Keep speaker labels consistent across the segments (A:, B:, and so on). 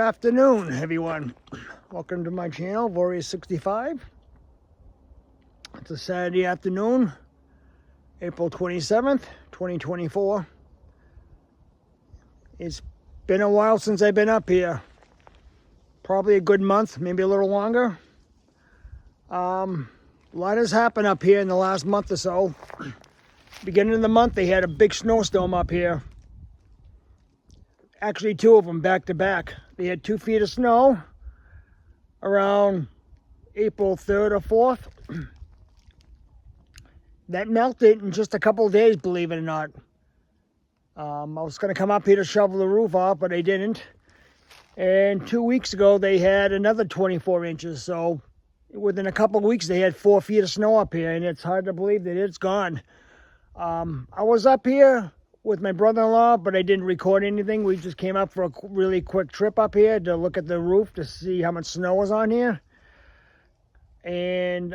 A: afternoon, everyone. Welcome to my channel, Warrior65. It's a Saturday afternoon, April 27th, 2024. It's been a while since I've been up here. Probably a good month, maybe a little longer. A lot has happened up here in the last month or so. Beginning of the month, they had a big snowstorm up here. Actually, two of them back to back. They had 2 feet of snow around April 3rd or 4th. That melted in just a couple of days, believe it or not. I was going to come up here to shovel the roof off, but I didn't. And 2 weeks ago, they had another 24 inches. So within a couple of weeks, they had 4 feet of snow up here, and it's hard to believe that it's gone. I was up here with my brother-in-law, but I didn't record anything. We just came up for a really quick trip up here to look at the roof to see how much snow was on here. And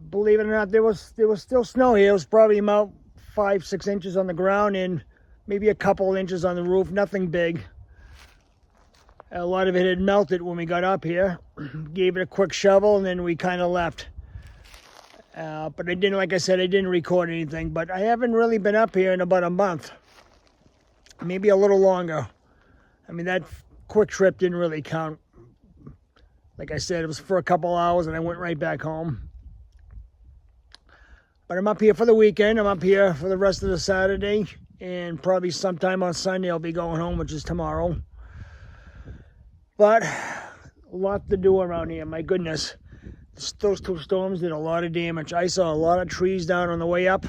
A: believe it or not, there was still snow here. It was probably about 5-6 inches on the ground and maybe a couple inches on the roof. Nothing big. A lot of it had melted when we got up here. Gave it a quick shovel and then we kind of left. But I didn't, like I said, I didn't record anything. But I haven't really been up here in about a month. Maybe a little longer. I mean, that quick trip didn't really count. Like I said, it was for a couple hours and I went right back home. But I'm up here for the weekend. I'm up here for the rest of the Saturday. And probably sometime on Sunday I'll be going home, which is tomorrow. But a lot to do around here, my goodness. Those two storms did a lot of damage. I saw a lot of trees down on the way up.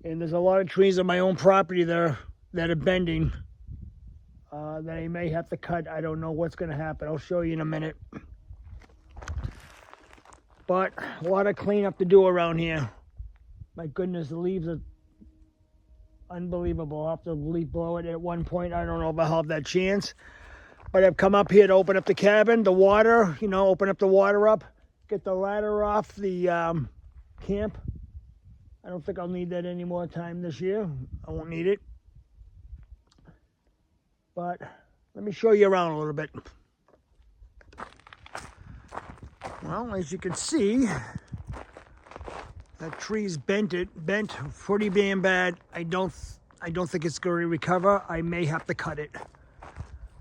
A: And there's a lot of trees on my own property there that are bending. That I may have to cut. I don't know what's going to happen. I'll show you in a minute. But a lot of cleanup to do around here. My goodness, the leaves are unbelievable. I'll have to leaf blow it at one point. I don't know if I'll have that chance. But I've come up here to open up the cabin, the water, open up the water up. Get the ladder off the camp. I don't think I'll need that any more time this year. I won't need it. But let me show you around a little bit. Well, as you can see, that tree's bent pretty damn bad. I don't think it's going to recover. I may have to cut it.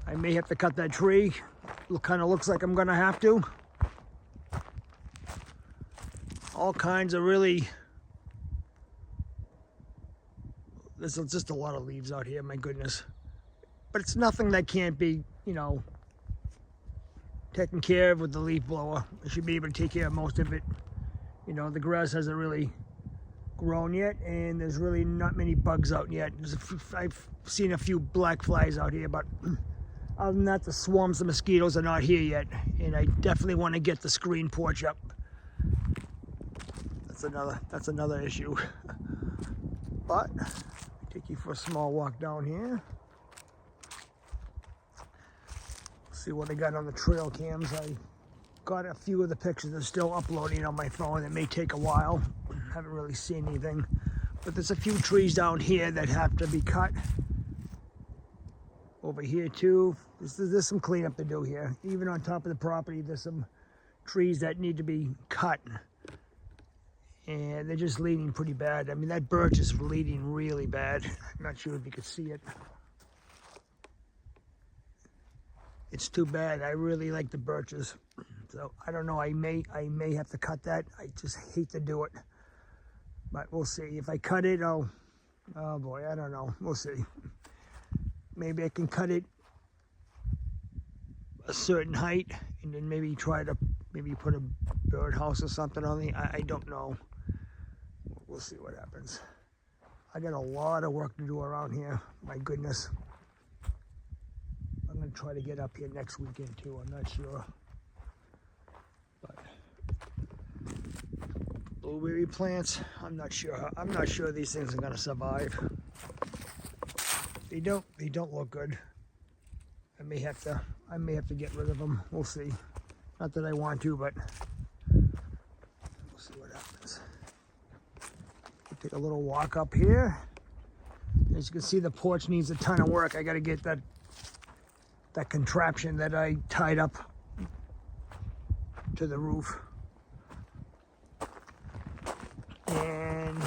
A: I may have to cut that tree. It kind of looks like I'm going to have to. All kinds of really, there's just a lot of leaves out here, my goodness. But it's nothing that can't be, taken care of with the leaf blower. I should be able to take care of most of it. The grass hasn't really grown yet, and there's really not many bugs out yet. I've seen a few black flies out here, but other than that, the swarms of mosquitoes are not here yet. And I definitely want to get the screen porch up. That's another issue. But take you for a small walk down here. See what I got on the trail cams. I got a few of the pictures that are still uploading on my phone. It may take a while. Haven't really seen anything. But there's a few trees down here that have to be cut. Over here too. There's some cleanup to do here. Even on top of the property, there's some trees that need to be cut. And they're just leaning pretty bad. I mean, that birch is leaning really bad. I'm not sure if you could see it. It's too bad. I really like the birches. So I don't know. I may have to cut that. I just hate to do it. But we'll see. If I cut it, oh boy, I don't know. We'll see. Maybe I can cut it a certain height and then maybe try to put a birdhouse or something on the, I don't know. We'll see what happens. I got a lot of work to do around here. My goodness. I'm going to try to get up here next weekend too. I'm not sure. But blueberry plants, I'm not sure. I'm not sure these things are going to survive. They don't look good. I may have to get rid of them. We'll see. Not that I want to, but we'll see what happens. We'll take a little walk up here. As you can see, the porch needs a ton of work. I got to get that that contraption that I tied up to the roof. And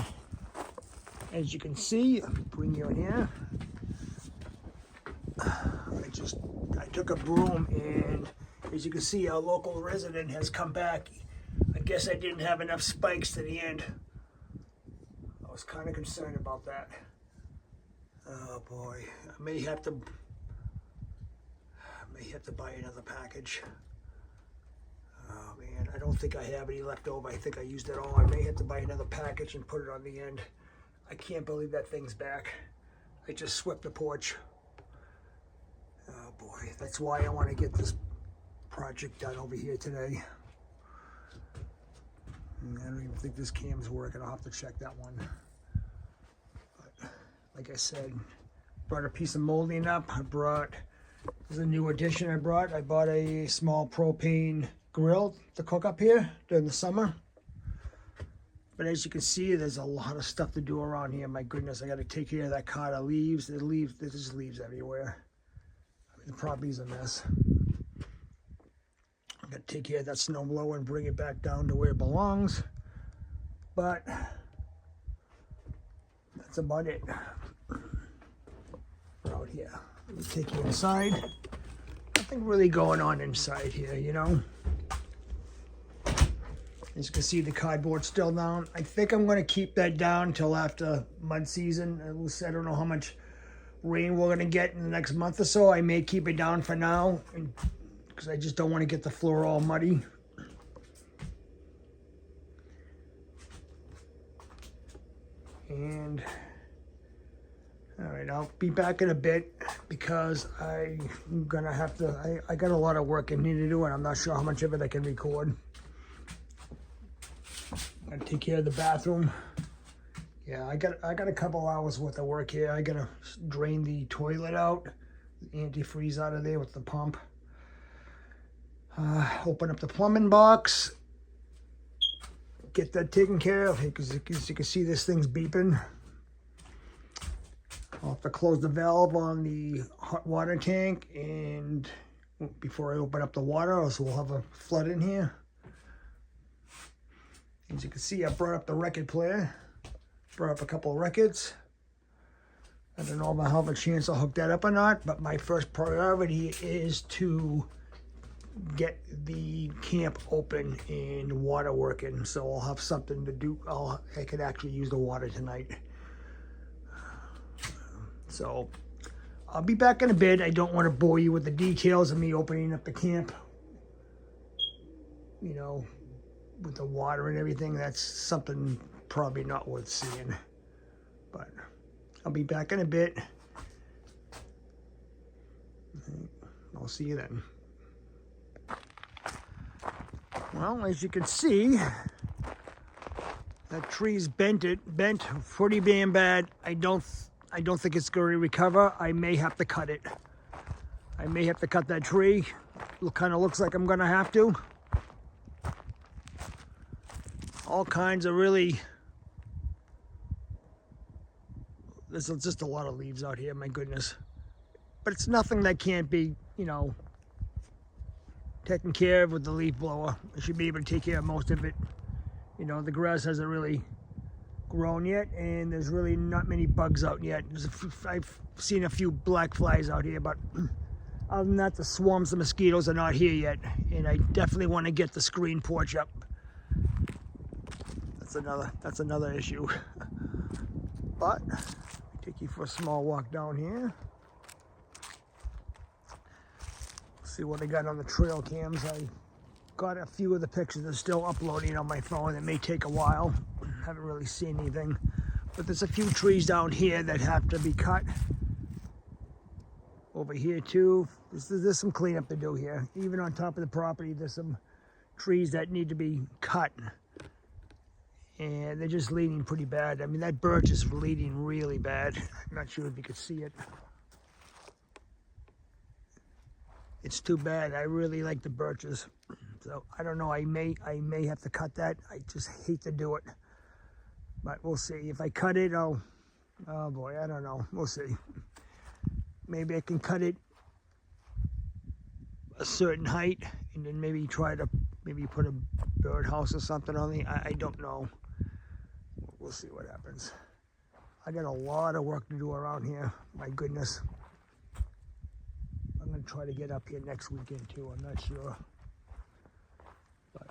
A: as you can see, I'll bring you in here. I took a broom, and as you can see, our local resident has come back. I guess I didn't have enough spikes to the end. I was kind of concerned about that. Oh boy, I may have to buy another package. Oh man, I don't think I have any left over. I think I used it all. I may have to buy another package and put it on the end. I can't believe that thing's back. I just swept the porch. Oh boy, that's why I want to get this project done over here today. I don't even think this cam's working. I'll have to check that one. But like I said, brought a piece of molding up. This is a new addition I brought. I bought a small propane grill to cook up here during the summer. But as you can see, there's a lot of stuff to do around here. My goodness, I got to take care of that cart of leaves. There's just leaves everywhere. I mean, the property's a mess. I got to take care of that snow blower and bring it back down to where it belongs. But that's about it. We're out here. Let me take you inside. Nothing really going on inside here, you know. As you can see, the cardboard's still down. I think I'm going to keep that down until after mud season. At least I don't know how much rain we're going to get in the next month or so. I may keep it down for now because I just don't want to get the floor all muddy. And all right, I'll be back in a bit because I'm gonna have to. I got a lot of work I need to do, and I'm not sure how much of it I can record. I'm gonna take care of the bathroom. Yeah, I got a couple hours worth of work here. I gotta drain the toilet out, antifreeze out of there with the pump. Open up the plumbing box. Get that taken care of because as you can see, this thing's beeping. I'll have to close the valve on the hot water tank and before I open up the water, else we'll have a flood in here. As you can see, I brought up the record player. Brought up a couple of records. I don't know if I'll have a chance to hook that up or not, but my first priority is to get the camp open and water working, so I'll have something to do. I could actually use the water tonight. So I'll be back in a bit. I don't want to bore you with the details of me opening up the camp, you know, with the water and everything. That's something probably not worth seeing, but I'll be back in a bit. I'll see you then. Well, as you can see, that tree's bent pretty damn bad. I don't think it's going to recover. I may have to cut it. I may have to cut that tree. It kind of looks like I'm going to have to. All kinds of really... There's just a lot of leaves out here, my goodness. But it's nothing that can't be, you know, taken care of with the leaf blower. I should be able to take care of most of it. You know, the grass hasn't really grown yet, and there's really not many bugs out yet. I've seen a few black flies out here, but other than that, the swarms of mosquitoes are not here yet. And I definitely want to get the screen porch up. That's another issue. But take you for a small walk down here. See what I got on the trail cams. I got a few of the pictures that are still uploading on my phone. It may take a while. Haven't really seen anything. But there's a few trees down here that have to be cut. Over here too. There's some cleanup to do here. Even on top of the property, there's some trees that need to be cut. And they're just leaning pretty bad. I mean, that birch is leaning really bad. I'm not sure if you could see it. It's too bad. I really like the birches. So I don't know, I may have to cut that. I just hate to do it. But we'll see. If I cut it, oh boy, I don't know. We'll see. Maybe I can cut it a certain height, and then maybe try to put a birdhouse or something on the. I don't know. We'll see what happens. I got a lot of work to do around here. My goodness. I'm gonna try to get up here next weekend too. I'm not sure. But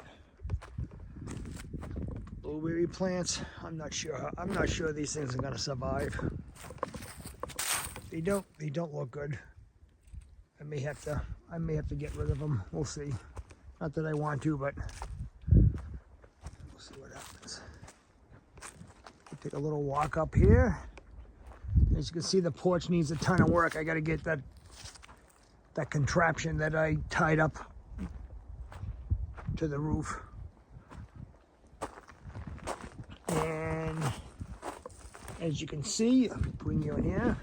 A: blueberry plants, I'm not sure. I'm not sure these things are gonna survive. They don't look good. I may have to get rid of them. We'll see. Not that I want to, but we'll see what happens. Take a little walk up here. As you can see, the porch needs a ton of work. I got to get that contraption that I tied up to the roof. And as you can see, I'll bring you in here.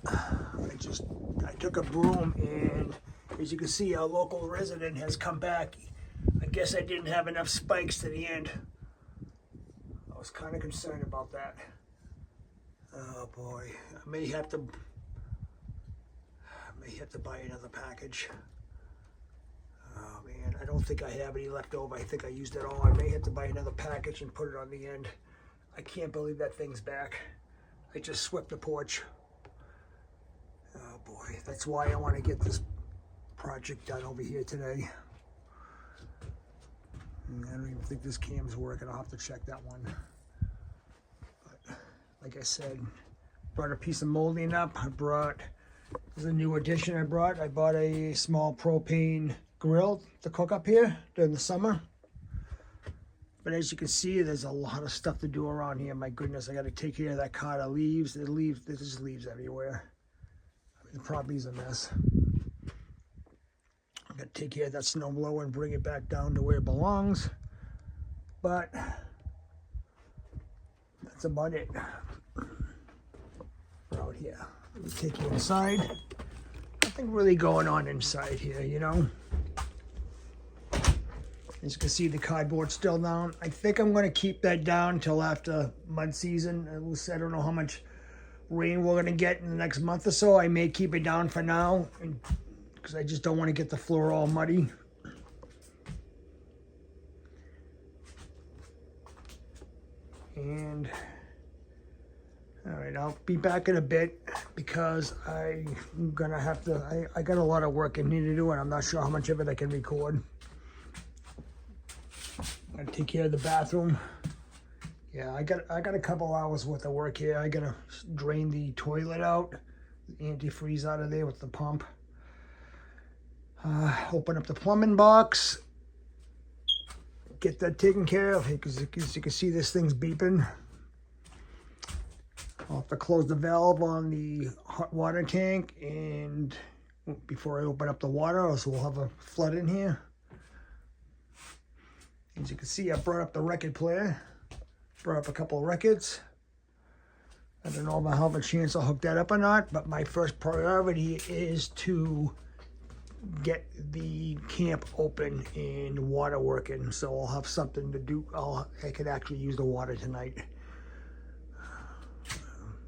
A: I took a broom, and as you can see, our local resident has come back. I guess I didn't have enough spikes to the end. I was kind of concerned about that. Oh boy, I may have to buy another package. Oh man, I don't think I have any left over. I think I used it all. I may have to buy another package and put it on the end. I can't believe that thing's back. I just swept the porch. Oh boy, that's why I want to get this project done over here today. I don't even think this cam's working. I'll have to check that one. But like I said, brought a piece of molding up. This is a new addition I brought. I bought a small propane grill to cook up here during the summer. But as you can see, there's a lot of stuff to do around here. My goodness, I got to take care of that cart of leaves. There's just leaves everywhere. I mean, the property's a mess. I got to take care of that snow blower and bring it back down to where it belongs. But that's about it. Out here. Let me take you inside. Nothing really going on inside here, you know. As you can see, the cardboard's still down. I think I'm going to keep that down until after mud season. I don't know how much rain we're going to get in the next month or so. I may keep it down for now because I just don't want to get the floor all muddy. And all right, I'll be back in a bit because I'm gonna have to. I got a lot of work I need to do, and I'm not sure how much of it I can record. I gotta take care of the bathroom. Yeah, I got a couple hours worth of work here. I gotta drain the toilet out, the antifreeze out of there with the pump. Open up the plumbing box. Get that taken care of because as you can see, this thing's beeping. I'll have to close the valve on the hot water tank and before I open up the water, else we'll have a flood in here. As you can see, I brought up the record player. Brought up a couple of records. I don't know if I'll have a chance to hook that up or not, but my first priority is to get the camp open and water working, so I'll have something to do. I could actually use the water tonight.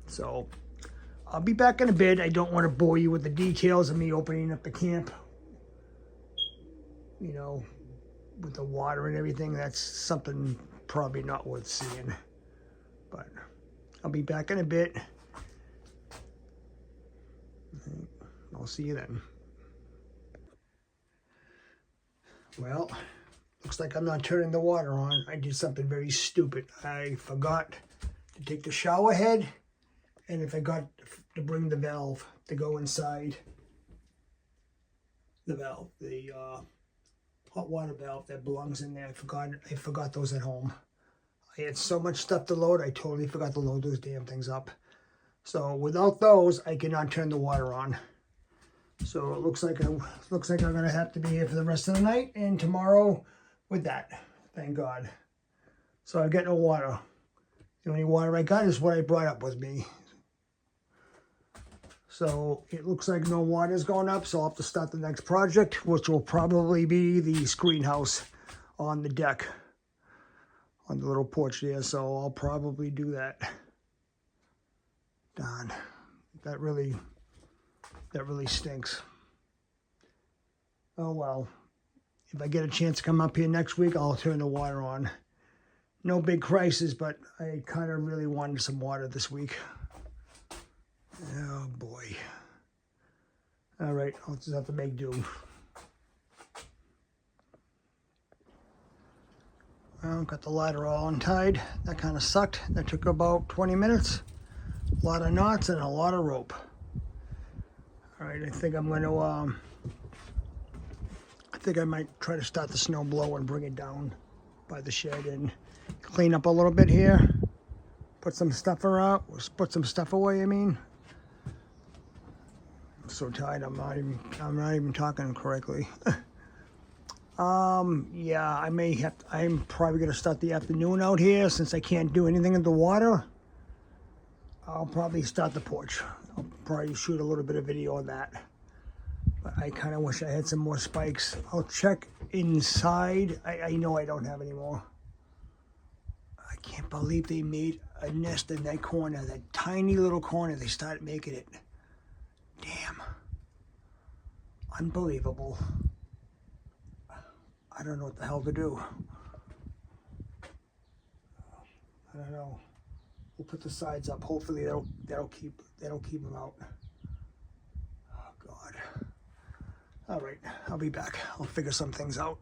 A: So I'll be back in a bit. I don't want to bore you with the details of me opening up the camp, you know, with the water and everything. That's something probably not worth seeing, but I'll be back in a bit. I'll see you then. Well, looks like I'm not turning the water on. I did something very stupid. I forgot to take the shower head, and I forgot to bring the valve to go inside the valve, the hot water valve that belongs in there. I forgot those at home. I had so much stuff to load, I totally forgot to load those damn things up. So without those, I cannot turn the water on. So it looks like I'm gonna have to be here for the rest of the night and tomorrow with that. Thank God. So I've got no water. The only water I got is what I brought up with me. So it looks like no water is going up, so I'll have to start the next project, which will probably be the screen house on the deck, on the little porch there. So I'll probably do that. Darn, that really stinks. Oh well. If I get a chance to come up here next week, I'll turn the water on. No big crisis, but I kind of really wanted some water this week. Oh boy. All right, I'll just have to make do. Well, got the ladder all untied. That kind of sucked. That took about 20 minutes. A lot of knots and a lot of rope. All right, I think I'm going to, I think I might try to start the snow blower and bring it down by the shed and clean up a little bit here. Put some stuff around, put some stuff away, I mean. I'm so tired, I'm not even talking correctly. Yeah, I'm probably gonna start the afternoon out here since I can't do anything in the water. I'll probably start the porch. I'll probably shoot a little bit of video on that. But I kind of wish I had some more spikes. I'll check inside. I know I don't have any more. I can't believe they made a nest in that corner, that tiny little corner. They started making it. Damn. Unbelievable. I don't know what the hell to do. I don't know. We'll put the sides up. Hopefully that'll keep them out. Oh God. All right, I'll be back. I'll figure some things out.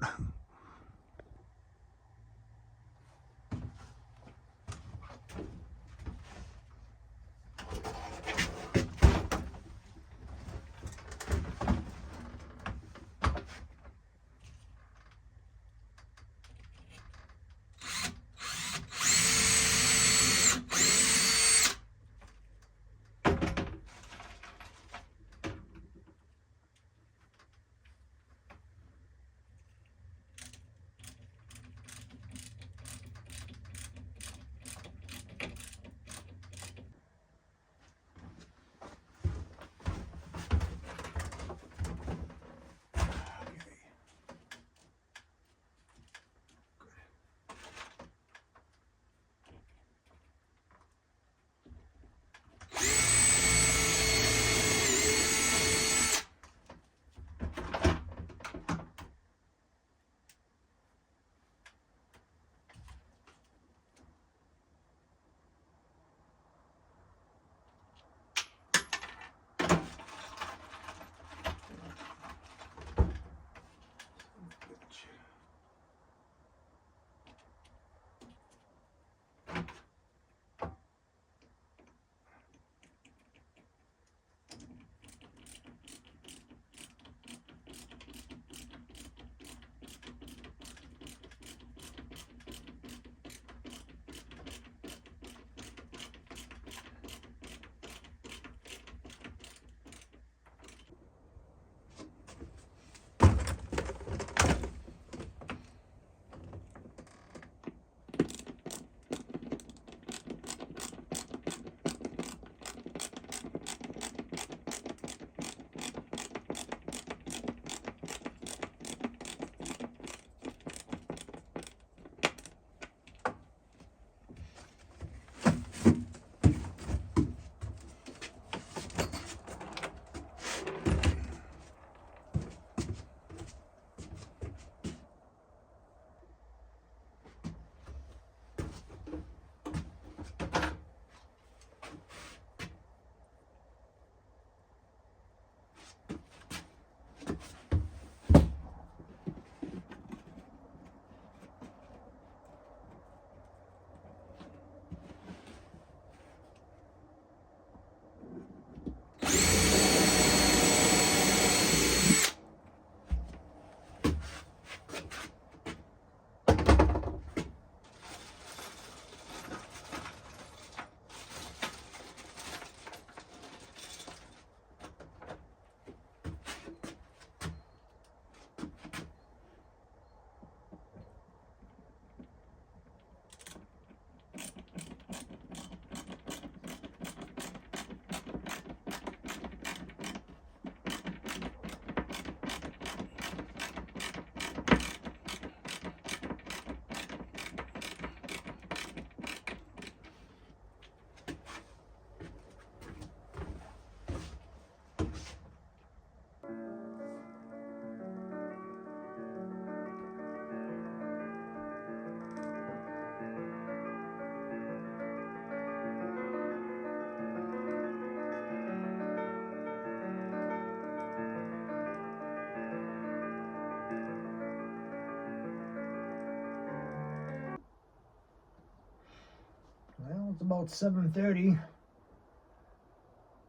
A: about 7:30.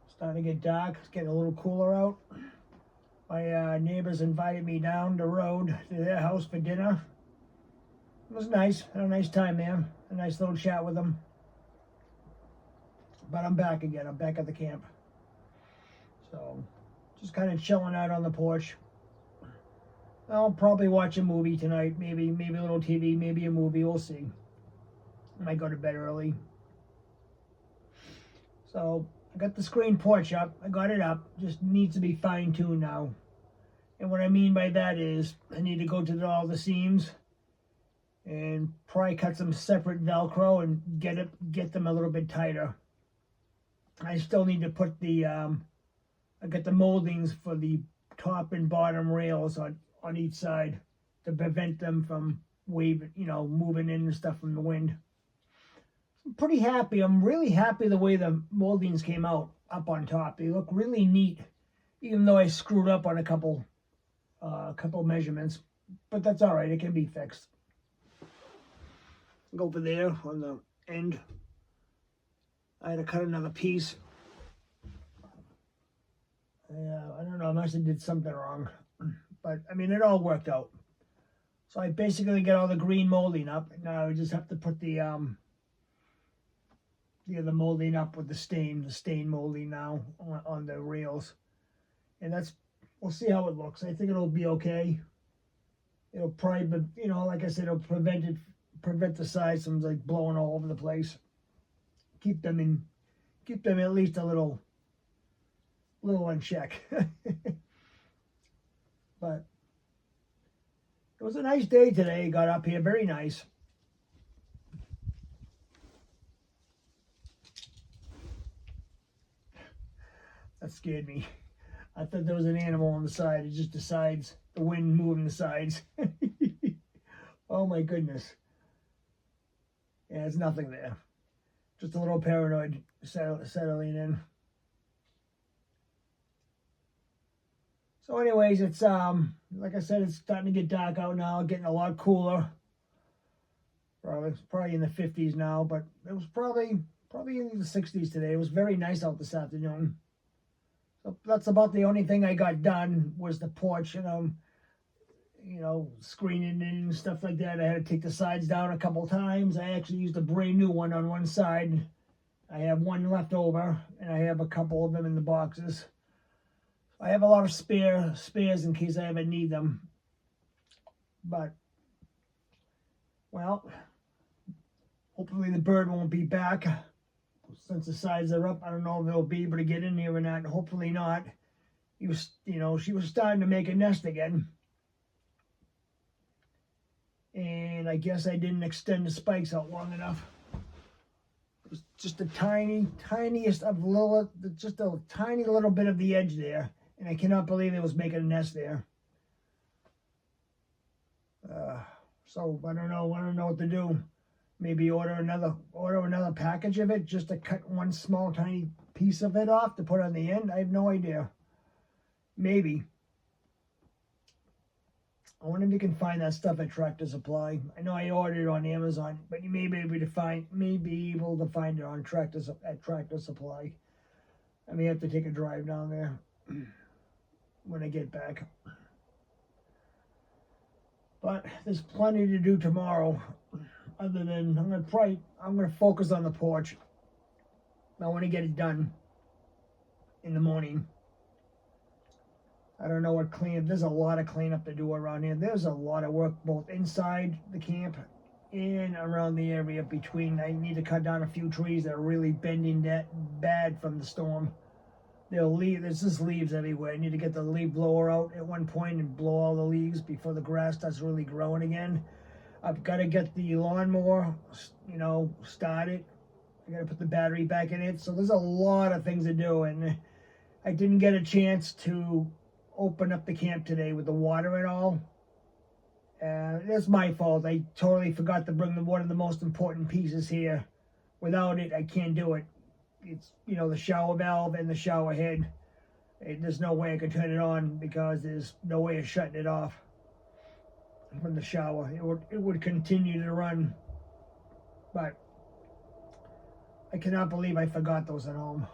A: Starting to get dark. It's getting a little cooler out. My neighbors invited me down the road to their house for dinner. It was nice. Had a nice time there. A nice little chat with them. But I'm back again. I'm back at the camp. So, just kind of chilling out on the porch. I'll probably watch a movie tonight. Maybe a little TV, maybe a movie. We'll see. I might go to bed early. So, I got the screen porch up. I got it up. Just needs to be fine-tuned now. And what I mean by that is I need to go to all the seams and probably cut some separate Velcro and get them a little bit tighter. I still need to put the I got the moldings for the top and bottom rails on each side to prevent them from waving, moving in and stuff from the wind. I'm pretty happy. I'm really happy the way the moldings came out up on top. They look really neat, even though I screwed up on a couple measurements, but that's all right. It can be fixed. Go over there on the end. I had to cut another piece. I don't know. I must have did something wrong, but I mean it all worked out. So I basically get all the green molding up. Now I just have to put the molding up with the stain molding now on the rails, and we'll see how it looks. I think it'll be okay. It'll probably, like I said, it'll prevent the sides from like blowing all over the place. Keep them at least a little in check. But it was a nice day today. Got up here, very nice. That scared me. I thought there was an animal on the side. It just decides, the wind moving the sides. Oh my goodness. Yeah, there's nothing there. Just a little paranoid settling in. So anyways, it's like I said, it's starting to get dark out now, getting a lot cooler. Probably in the 50s now, but it was probably in the 60s today. It was very nice out this afternoon. So that's about the only thing I got done was the porch, screening and stuff like that. I had to take the sides down a couple times. I actually used a brand new one on one side. I have one left over, and I have a couple of them in the boxes. I have a lot of spares in case I ever need them. But, well, hopefully the bird won't be back. Since the sides are up, I don't know if they'll be able to get in here or not. Hopefully not. She was starting to make a nest again. And I guess I didn't extend the spikes out long enough. It was just a tiniest of just a tiny little bit of the edge there. And I cannot believe it was making a nest there. So I don't know what to do. Maybe order another package of it just to cut one small tiny piece of it off to put on the end. I have no idea. Maybe. I wonder if you can find that stuff at Tractor Supply. I know I ordered it on Amazon, but you may be able to find it on at Tractor Supply. I may have to take a drive down there when I get back. But there's plenty to do tomorrow. Other than I'm gonna focus on the porch. I want to get it done in the morning. I don't know what cleanup. There's a lot of cleanup to do around here. There's a lot of work both inside the camp and around the area between. I need to cut down a few trees that are really bending that bad from the storm. There's just leaves everywhere. I need to get the leaf blower out at one point and blow all the leaves before the grass starts really growing again. I've got to get the lawnmower, started. I got to put the battery back in it. So there's a lot of things to do, and I didn't get a chance to open up the camp today with the water and all. That's my fault. I totally forgot to bring one of the most important pieces here. Without it, I can't do it. It's, the shower valve and the shower head. There's no way I could turn it on because there's no way of shutting it off from the shower. It would continue to run. But I cannot believe I forgot those at home.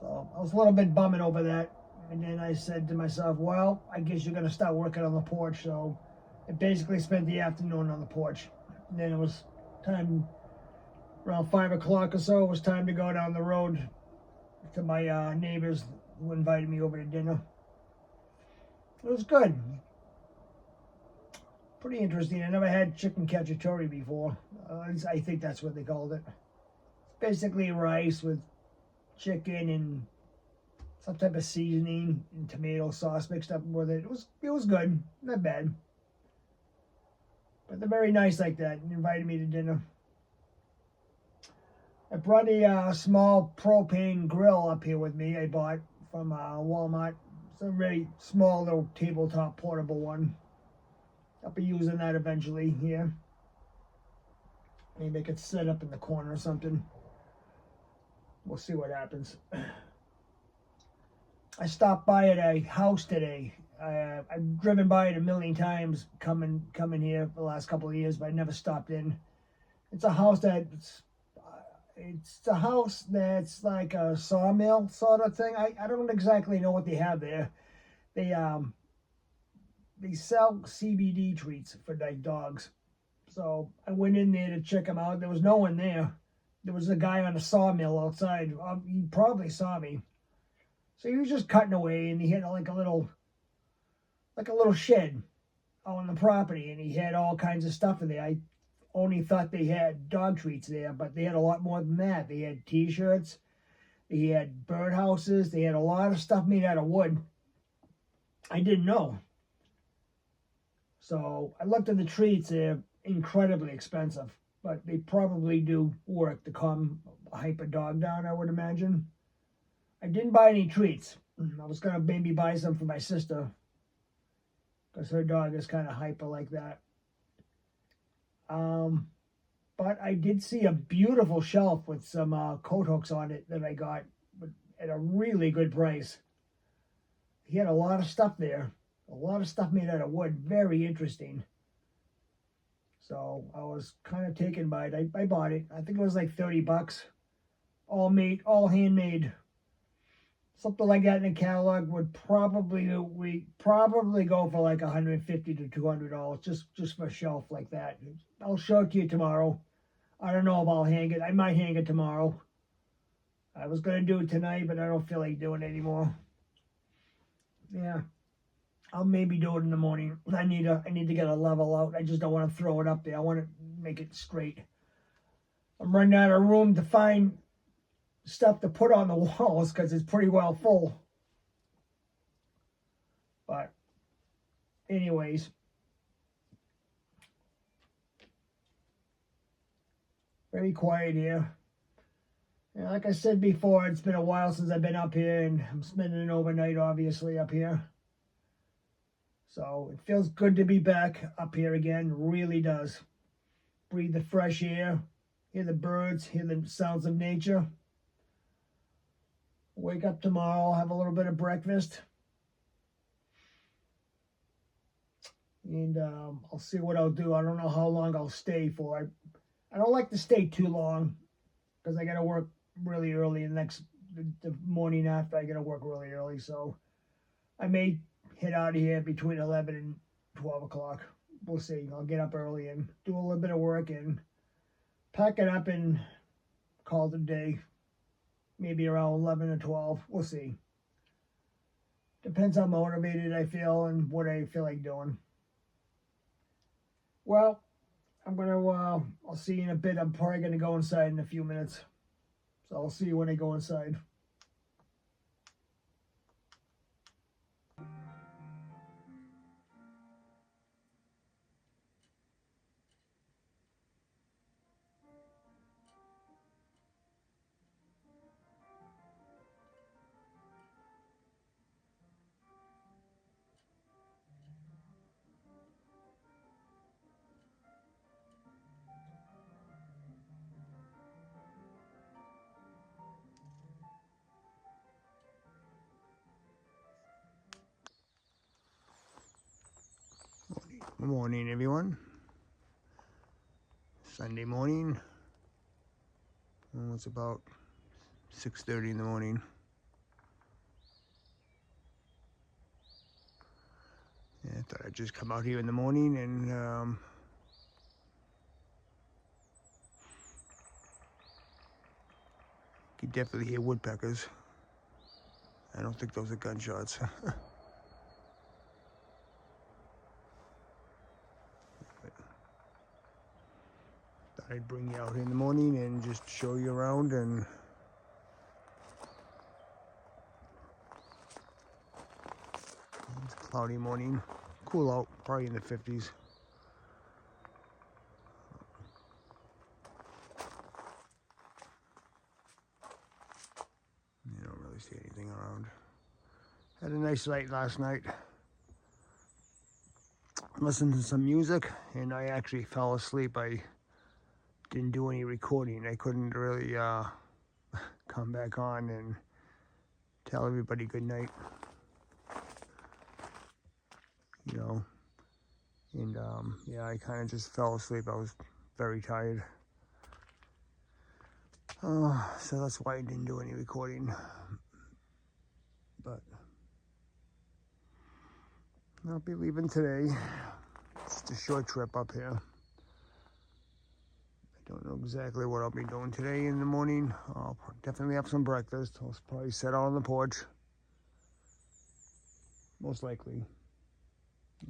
A: So I was a little bit bumming over that. And then I said to myself, well, I guess you're going to start working on the porch. So I basically spent the afternoon on the porch. And then it was time, around 5 o'clock or so, it was time to go down the road to my neighbors who invited me over to dinner. It was good. Pretty interesting. I never had chicken cacciatore before. I think that's what they called it. It's basically rice with chicken and some type of seasoning and tomato sauce mixed up with it. It was good, not bad. But they're very nice like that and invited me to dinner. I brought a small propane grill up here with me. I bought from Walmart. It's a very small little tabletop portable one. I'll be using that eventually here. Maybe I could set up in the corner or something. We'll see what happens. I stopped by at a house today. I've driven by it a million times coming here for the last couple of years, but I never stopped in. It's a house that's like a sawmill sort of thing. I don't exactly know what they have there. They sell CBD treats for like dogs. So I went in there to check them out. There was no one there. There was a guy on a sawmill outside. He probably saw me. So he was just cutting away, and he had like a little shed on the property, and he had all kinds of stuff in there. I only thought they had dog treats there, but they had a lot more than that. They had T-shirts, they had birdhouses, they had a lot of stuff made out of wood. I didn't know. So I looked at the treats. They're incredibly expensive, but they probably do work to calm a hyper dog down, I would imagine. I didn't buy any treats. I was going to maybe buy some for my sister because her dog is kind of hyper like that. But I did see a beautiful shelf with some coat hooks on it that I got at a really good price. He had a lot of stuff there. A lot of stuff made out of wood. Very interesting. So I was kind of taken by it. I bought it. I think it was like $30. All made, all handmade. Something like that in a catalog would probably go for like $150 to $200 just for a shelf like that. I'll show it to you tomorrow. I don't know if I'll hang it. I might hang it tomorrow. I was gonna do it tonight, but I don't feel like doing it anymore. Yeah, I'll maybe do it in the morning. I need to get a level out. I just don't want to throw it up there. I want to make it straight. I'm running out of room to find stuff to put on the walls because it's pretty well full. But anyways, very quiet here. And like I said before, it's been a while since I've been up here, and I'm spending an overnight obviously up here. So it feels good to be back up here again. It really does. Breathe the fresh air, hear the birds, hear the sounds of nature. Wake up tomorrow, have a little bit of breakfast, and I'll see what I'll do. I don't know how long I'll stay for. I don't like to stay too long because I got to work really early the morning after. I got to work really early, so I may head out of here between 11 and 12 o'clock. We'll see. I'll get up early and do a little bit of work and pack it up and call it a day. Maybe around 11 or 12. We'll see. Depends how motivated I feel and what I feel like doing. Well, I'll see you in a bit. I'm probably going to go inside in a few minutes. So I'll see you when I go inside. Good morning, everyone. Sunday morning. Well, it's about 6:30 in the morning. Yeah, I thought I'd just come out here in the morning and you definitely hear woodpeckers. I don't think those are gunshots. Thought I'd bring you out in the morning and just show you around. And it's a cloudy morning, cool out, probably in the 50s. You don't really see anything around. Had a nice night last night. Listened to some music, and I actually fell asleep. I didn't do any recording. I couldn't really come back on and tell everybody good night. You know, and yeah, I kind of just fell asleep. I was very tired. So that's why I didn't do any recording. But I'll be leaving today. It's just a short trip up here. I don't know exactly what I'll be doing today in the morning. I'll definitely have some breakfast. I'll probably sit out on the porch. Most likely.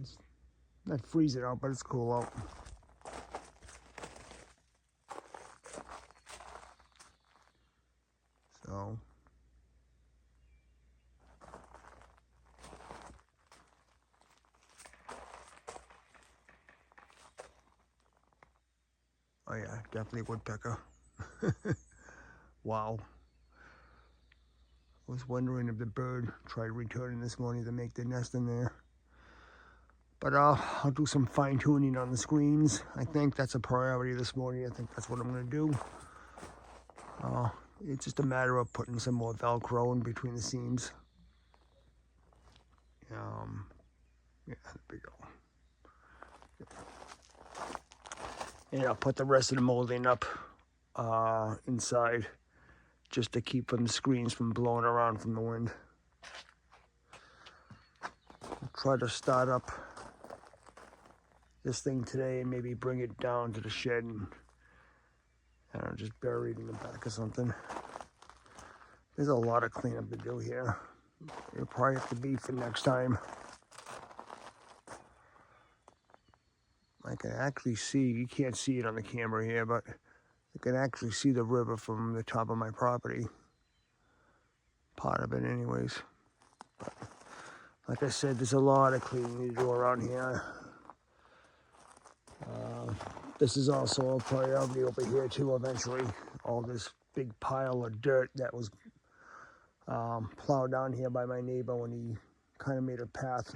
A: It's not freezing out, but it's cool out. So oh yeah, definitely woodpecker. Wow. I was wondering if the bird tried returning this morning to make the nest in there. But I'll do some fine tuning on the screens. I think that's a priority this morning. I think that's what I'm gonna do. It's just a matter of putting some more Velcro in between the seams. Yeah, there we go. And I'll put the rest of the molding up inside, just to keep the screens from blowing around from the wind. I'll try to start up this thing today and maybe bring it down to the shed and I don't know, just bury it in the back or something. There's a lot of cleanup to do here. It'll probably have to be for next time. I can actually see, you can't see it on the camera here, but I can actually see the river from the top of my property. Part of it anyways. But like I said, there's a lot of cleaning to do around here. This is also a priority over here too eventually. All this big pile of dirt that was plowed down here by my neighbor when he kind of made a path.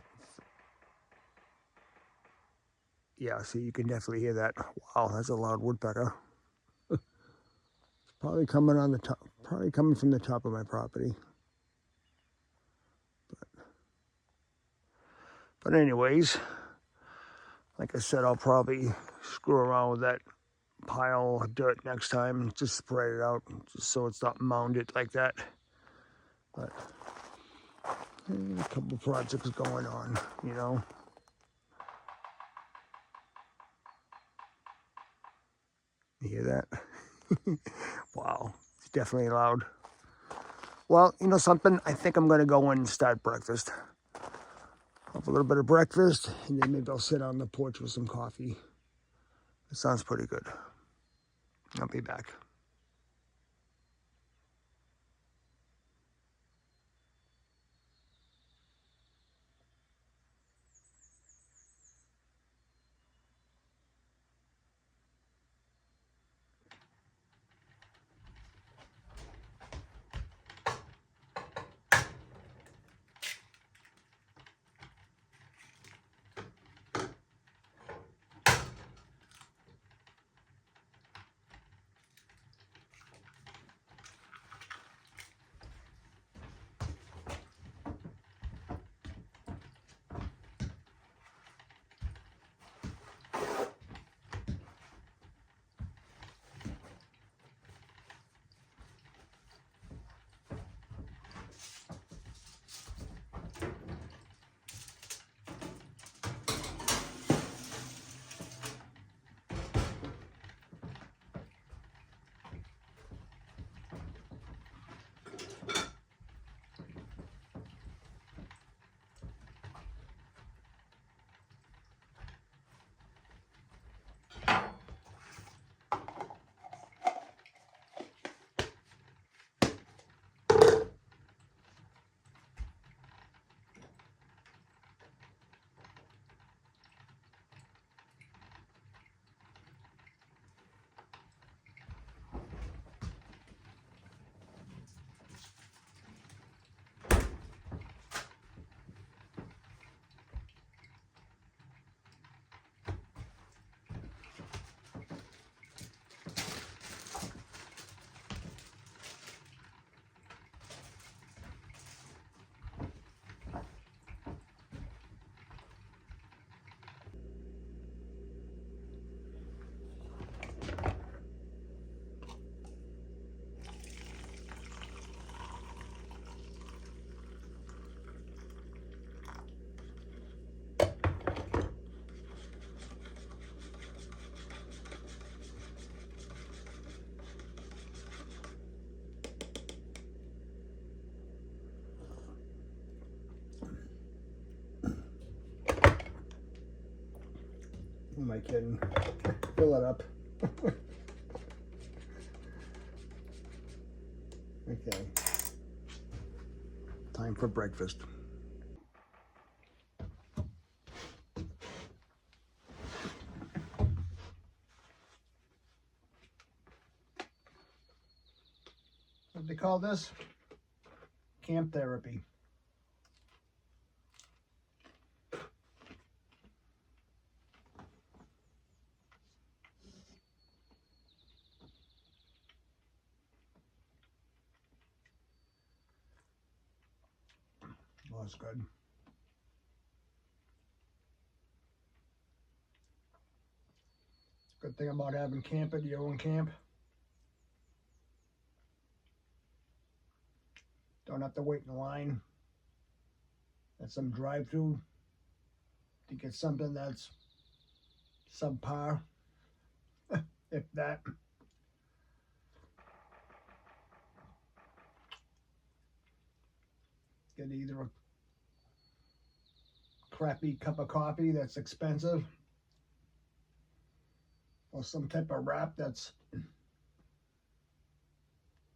A: Yeah, see, you can definitely hear that. Wow, that's a loud woodpecker. It's probably coming on the top, probably coming from the top of my property. But anyways, like I said, I'll probably screw around with that pile of dirt next time. Just spread it out, just so it's not mounded like that. But a couple projects going on, you know. You hear that? Wow, it's definitely loud. Well, you know something? I think I'm going to go in and start breakfast. Have a little bit of breakfast, and then maybe I'll sit on the porch with some coffee. It sounds pretty good. I'll be back. I can fill it up. Okay. Time for breakfast. What they call this? Camp therapy. Oh, that's good. Good thing about having camp at your own camp. Don't have to wait in line at some drive-through to get something that's subpar, if that. Get either a crappy cup of coffee that's expensive, or some type of wrap that's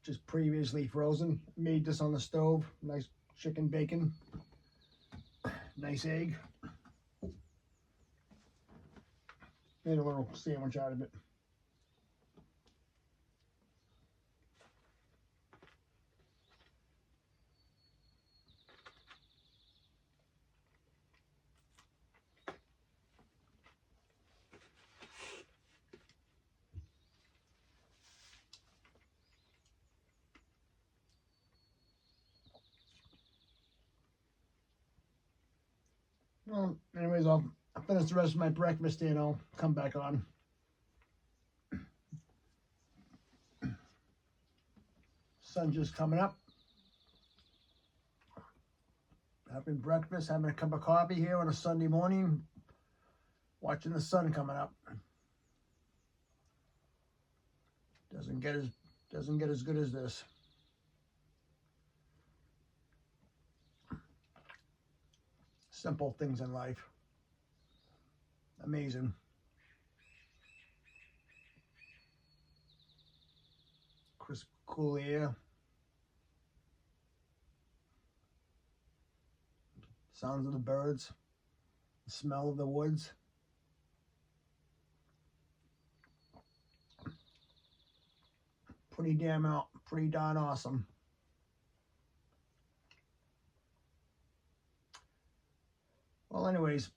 A: just previously frozen. Made this on the stove. Nice chicken bacon. Nice egg. Made a little sandwich out of it. Well, anyways, I'll finish the rest of my breakfast and I'll come back on. Sun's just coming up. Having breakfast, having a cup of coffee here on a Sunday morning, watching the sun coming up. Doesn't get as good as this. Simple things in life. Amazing. Crisp, cool air. Sounds of the birds. The smell of the woods. Pretty darn awesome. Well, anyways,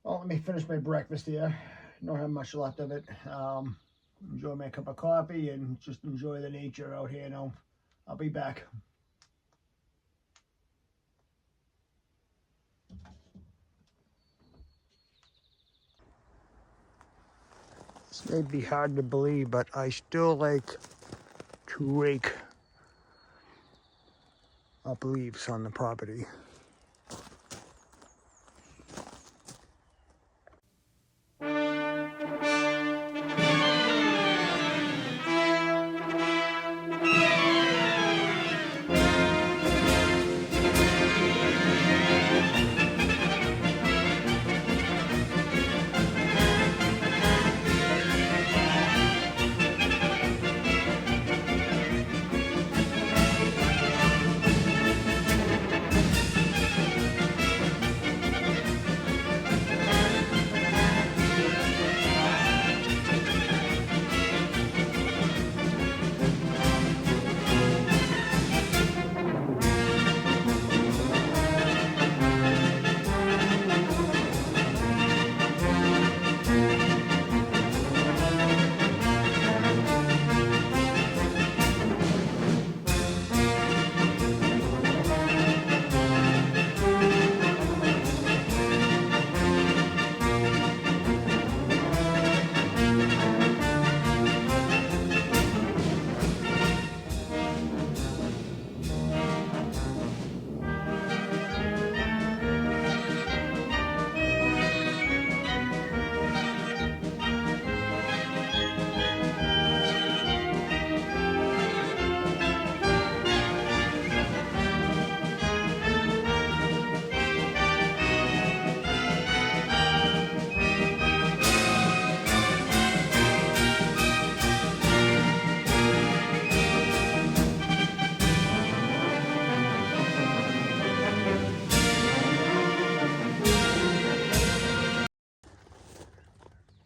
A: let me finish my breakfast here. Don't have much left of it. Enjoy my cup of coffee and just enjoy the nature out here. Now, I'll be back. This may be hard to believe, but I still like to rake up leaves on the property.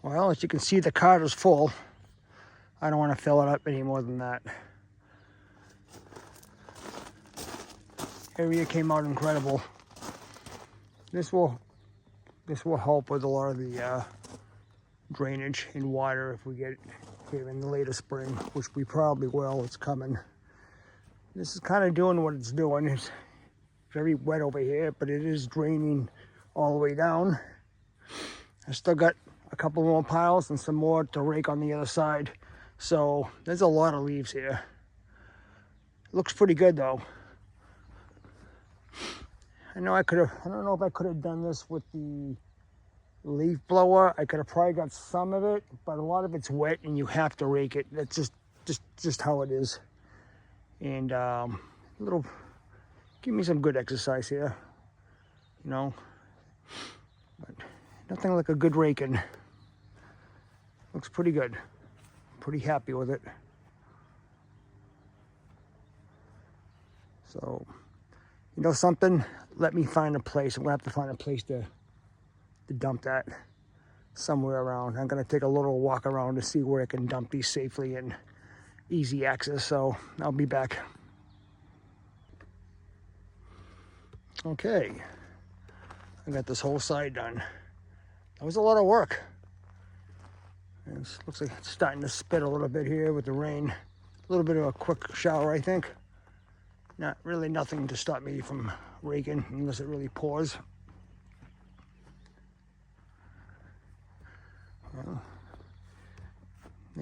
A: Well, as you can see, the cart is full. I don't want to fill it up any more than that. Area came out incredible. This will help with a lot of the drainage and water if we get here in the later spring, which we probably will. It's coming. This is kind of doing what it's doing. It's very wet over here, but it is draining all the way down. I still got a couple more piles and some more to rake on the other side. So there's a lot of leaves here. Looks pretty good though. I don't know if I could have done this with the leaf blower. I could have probably got some of it, but a lot of it's wet and you have to rake it. That's just how it is. And give me some good exercise here, you know. But nothing like a good raking. Looks pretty good. Pretty happy with it. So, you know something? Let me find a place. I'm gonna have to find a place to dump that somewhere around. I'm gonna take a little walk around to see where I can dump these safely and easy access. So I'll be back. Okay, I got this whole side done. That was a lot of work. And it looks like it's starting to spit a little bit here with the rain. A little bit of a quick shower, I think. Not really nothing to stop me from raking unless it really pours. Well,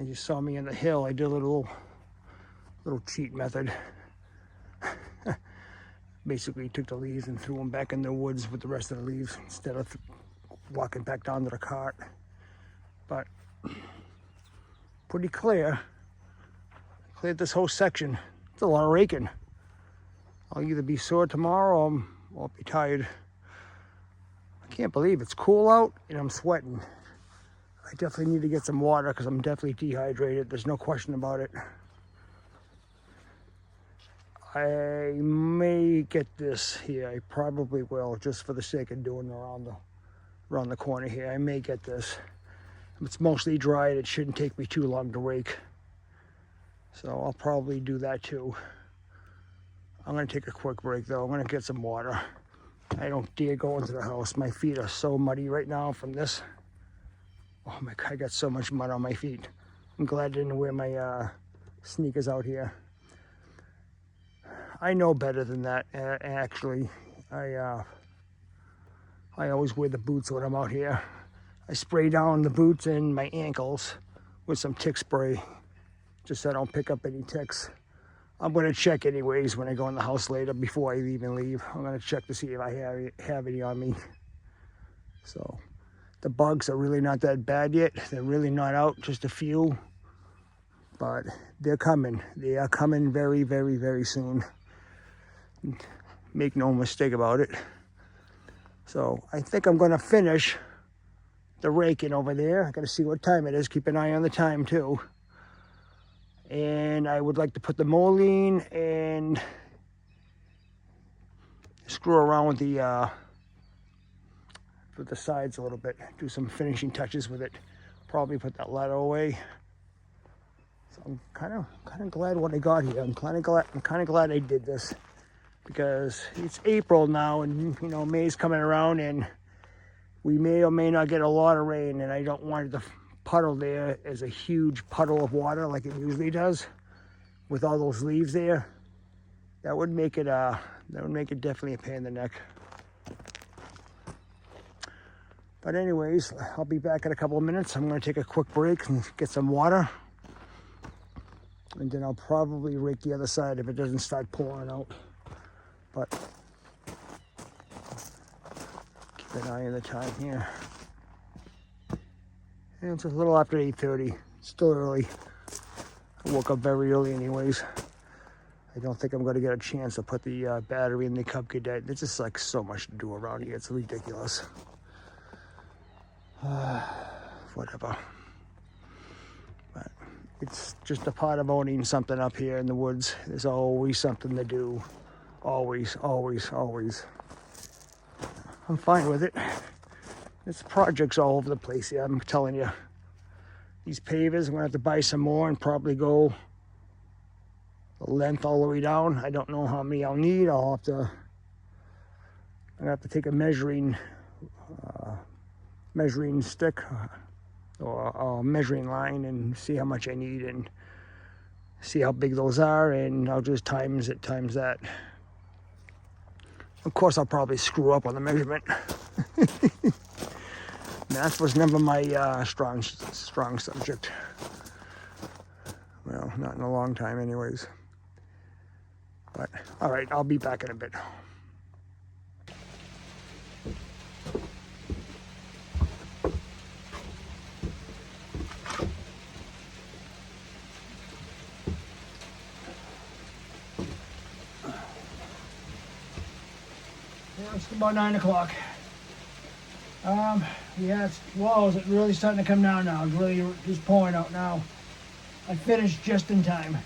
A: as you saw me on the hill, I did a little cheat method. Basically took the leaves and threw them back in the woods with the rest of the leaves instead of walking back down to the cart. But pretty clear. Cleared this whole section. It's a lot of raking. I'll either be sore tomorrow or I'll be tired. I can't believe it's cool out and I'm sweating. I definitely need to get some water because I'm definitely dehydrated. There's no question about it. I may get this here. I probably will, just for the sake of doing around the corner here. I may get this. It's mostly dried. It shouldn't take me too long to rake. So I'll probably do that too. I'm gonna take a quick break though. I'm gonna get some water. I don't dare go into the house. My feet are so muddy right now from this. Oh my God, I got so much mud on my feet. I'm glad I didn't wear my sneakers out here. I know better than that, actually. I always wear the boots when I'm out here. I spray down the boots and my ankles with some tick spray, just so I don't pick up any ticks. I'm gonna check anyways when I go in the house later before I even leave. I'm gonna check to see if I have any on me. So the bugs are really not that bad yet. They're really not out, just a few. But they're coming. They are coming very, very, very soon. Make no mistake about it. So I think I'm gonna finish the raking over there. I gotta see what time it is. Keep an eye on the time too. And I would like to put the mullein and screw around with the sides a little bit. Do some finishing touches with it. Probably put that ladder away. So I'm kind of glad what I got here. I'm kind of glad I did this, because it's April now, and you know May's coming around, and we may or may not get a lot of rain, and I don't want the puddle there as a huge puddle of water like it usually does with all those leaves there. That would make it definitely a pain in the neck. But anyways, I'll be back in a couple of minutes. I'm going to take a quick break and get some water, and then I'll probably rake the other side if it doesn't start pouring out. But keep an eye on the time here. And it's a little after 8:30. Still early. I woke up very early anyways. I don't think I'm going to get a chance to put the battery in the Cub Cadet. There's just like so much to do around here. It's ridiculous. Whatever. But it's just a part of owning something up here in the woods. There's always something to do. Always, always, always. I'm fine with it. There's projects all over the place here, I'm telling you. these pavers. I'm gonna have to buy some more and probably go the length all the way down. I don't know how many I'll need. I'm gonna have to take a measuring stick or a measuring line and see how much I need and see how big those are, and I'll just times that. Of course, I'll probably screw up on the measurement. Math was never my strong subject. Well, not in a long time anyways. But, all right, I'll be back in a bit. It's about 9 o'clock. Yeah, it's really starting to come down now. It's really just pouring out now. I finished just in time.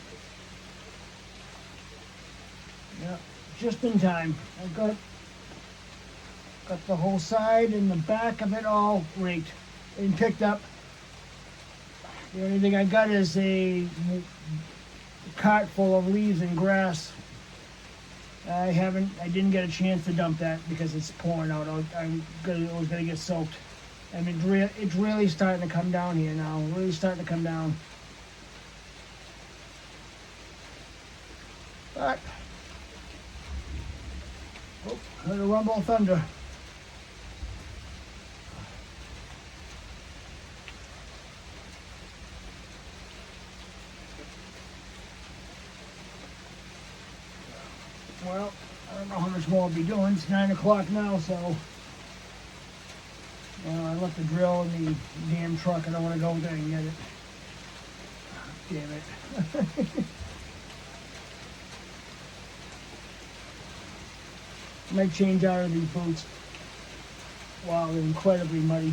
A: Yeah, just in time. I got the whole side and the back of it all raked and picked up. The only thing I got is a cart full of leaves and grass. I didn't get a chance to dump that because it's pouring out. It was gonna get soaked. And it's really starting to come down here now. Really starting to come down. But, heard a rumble of thunder. Well, I don't know how much more I'll be doing. It's 9 o'clock now, so I left the drill in the damn truck. I don't want to go there and get it. Damn it. I might change out of these boots. Wow, they're incredibly muddy.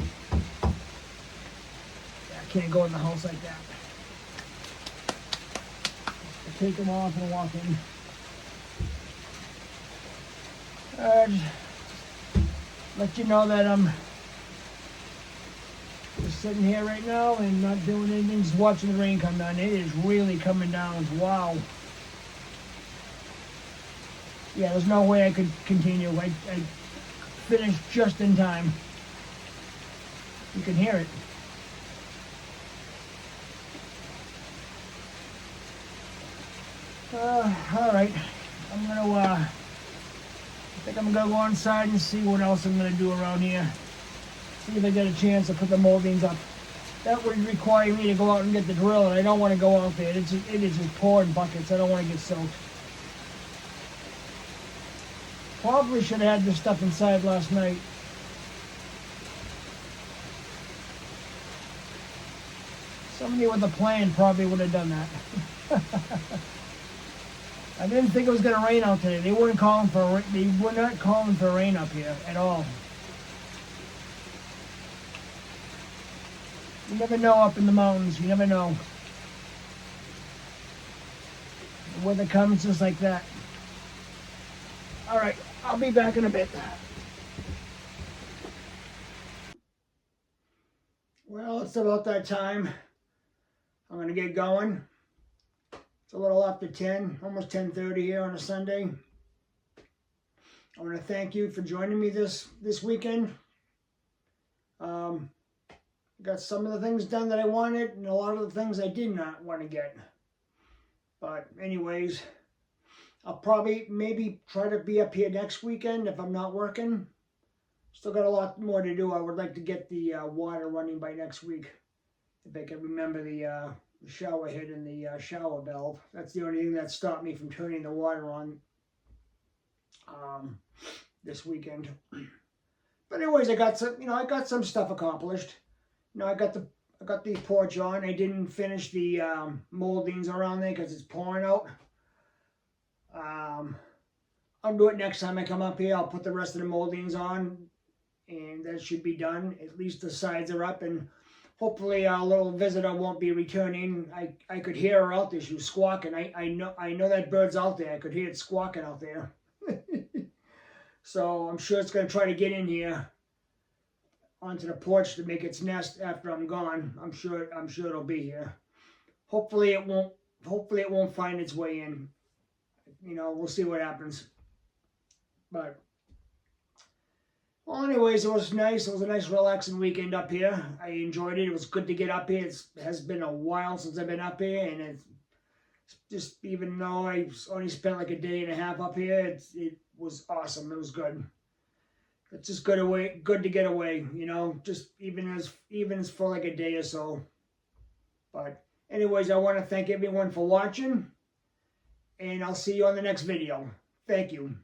A: Yeah, I can't go in the house like that. I take them off and walk in. Just let you know that I'm just sitting here right now and not doing anything, just watching the rain come down. It is really coming down. Wow. Yeah, there's no way I could continue. I finished just in time. You can hear it. All right. I think I'm gonna go inside and see what else I'm gonna do around here. See if I get a chance to put the moldings up. That would require me to go out and get the drill, and I don't want to go out there. It is just pouring buckets. I don't want to get soaked. Probably should have had this stuff inside last night. Somebody with a plan probably would have done that. I didn't think it was going to rain out today. They were not calling for rain up here at all. You never know up in the mountains. You never know. The weather comes just like that. All right, I'll be back in a bit. Well, it's about that time. I'm going to get going. It's a little after 10, almost 10:30 here on a Sunday. I want to thank you for joining me this weekend. Got some of the things done that I wanted and a lot of the things I did not want to get. But anyways, I'll probably maybe try to be up here next weekend if I'm not working. Still got a lot more to do. I would like to get the water running by next week. If I can remember the shower head and the shower valve. That's the only thing that stopped me from turning the water on this weekend. But anyways, I got some stuff accomplished. I got the porch on. I didn't finish the moldings around there because it's pouring out. I'll do it next time I come up here. I'll put the rest of the moldings on, and that should be done. At least the sides are up, and hopefully our little visitor won't be returning. I could hear her out there. She was squawking. I know that bird's out there. I could hear it squawking out there. So I'm sure it's going to try to get in here. onto the porch to make its nest after I'm gone. I'm sure it'll be here. Hopefully it won't find its way in. You know, we'll see what happens. But well, anyways, it was nice. It was a nice relaxing weekend up here. I enjoyed it. It was good to get up here. It has been a while since I've been up here, and it's just, even though I only spent like a day and a half up here, it was awesome. It was good. It's just good to get away, you know, just even as for like a day or so. But anyways, I want to thank everyone for watching, and I'll see you on the next video. Thank you.